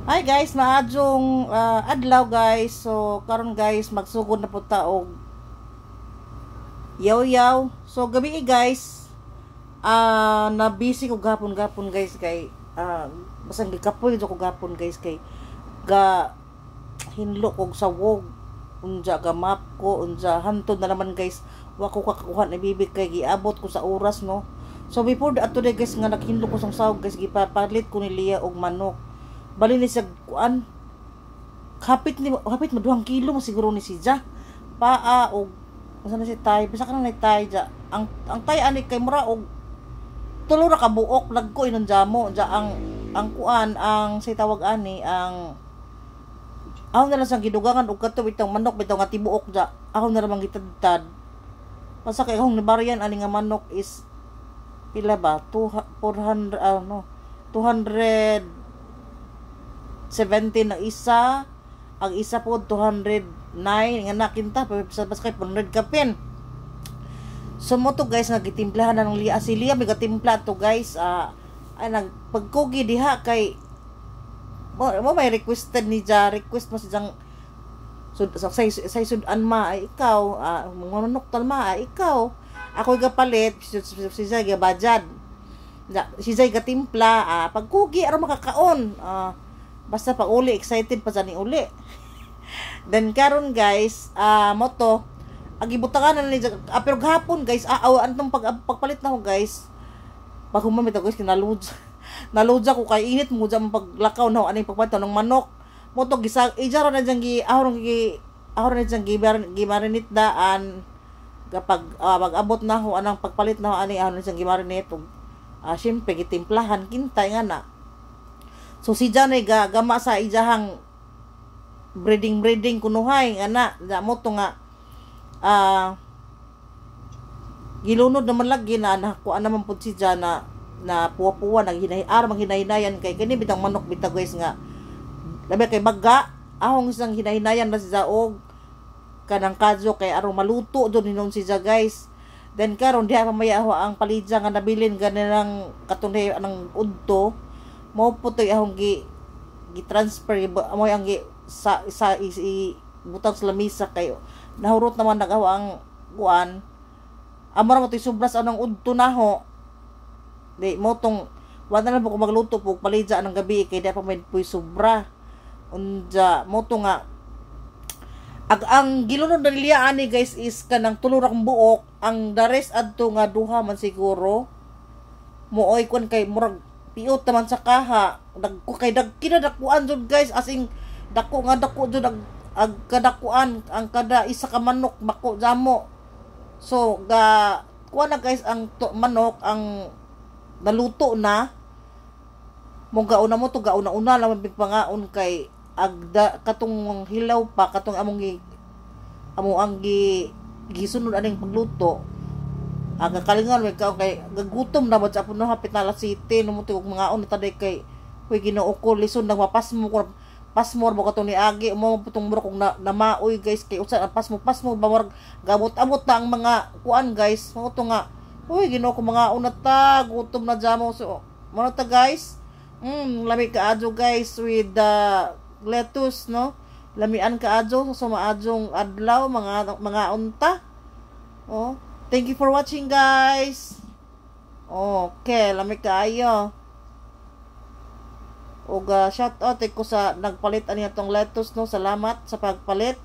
Hi guys, maadjong adlaw guys. So karon guys magsugod na po ta og yaw-yaw. So gabi guys, na busy ko gapon guys kay basang gikapoy ko gapon guys kay ga hinlo kog sawog unja ga map ko unja hantod na naman guys wa ko kakakuha na bibig kay giabot ko sa oras no. So before ato guys nga naghinlo ko sang sawog guys gipapalit ko ni Lia og manok. Bali ni sa kuan hapit mo 2 kilo mo siguro ni siya paa og unsa na si tay bisa ka na tay ja ang tay ani kay mura og tulo ra ka buok lagko inon jamo ja ang kuan ang say tawag ani ang aw na lang sang gidugangan og kato bitong manok bitaw nga tibuok ja aw na lang gitadtad basta kay akong nibarian ani nga manok is pila ba 400 200 17 ang isa, ang isa po 209 nga nakinta pas kay 400 kapin. So mo to guys nagitimplahan na ng Lia si Lia may gatimpla to guys ay nagpagkugi diha kay mo may requested ni ja request mo si jang say sudan ma ay ikaw manunok tal ma ay ikaw ako gapalit si Zay gabajad si Zay gatimpla pagkugi aron makakaon basta pag uli excited pa sa ni uli. Then karon guys moto agibutangan na ni pero gahapon guys antong pagpalit na ko guys pag humamit ako guys naludja ko kay init mo jam paglakaw na aning pagpalit ng manok moto gisag ijaro na jang ahon na jang gimarinit daan kapag mag-abot na ho anang pagpalit na ho ani ahon na jang gimarinit syempre gitimplahan kintay nga na. So si Janay gama sa ijahang breeding kunuhay ana da mo to nga gilunod naman lagi na nakuha naman po si Jana na puwa-puwa manghinayan kay kani bitang manok bitaw guys nga labi kay bagga ahong isang hinahinayan na siya og kanang kadyo kay aron maluto doon hinon siya guys. Then karon diha pamaya ang palidya nga nabilin ganang katunay anang udto mo putoy ahong gi-transfer mo ang sa butang sa lamisa kayo nahurot naman nagawa ang kuan amara mo toy sobras anang udto naho di mo tong wala na po ko magluto po palidya anang gabi kay di pa may puy sobra unja mo to nga ang gilunod na Lia ani guys is kanang tulurak buok ang the rest adto nga duha man siguro mo oy kun kay murag piot naman sa kaha kay kinadakuan jud guys as in dako jud ag kadakuan ang kada isa ka manok bako jamo. So ga kuan na guys ang manok ang naluto na mo gauna mo to gauna lang big pangaon kay agda katong hilaw pa katong among ang gisunod aning pagluto aga kalingan may ka kay gagutom na sa puno hapit na alas 7 no mo tig mga on taday kay huy Ginoo ko lison nang mapasmo ko pasmor mo katong ni agi mo putong muro kog na maoy guys kay usa pasmo bawar gamot-amot ta ang mga kuan guys mo to nga huy Ginoo ko mga on ta gutom na jamo so mo ta guys lami ka adyo guys with the lettuce no lamian ka adyo so maadjong adlaw mga unta thank you for watching guys. Okay, lamig kaayo. Og shout out ko sa nagpalit ani atong lettuce no. Salamat sa pagpalit.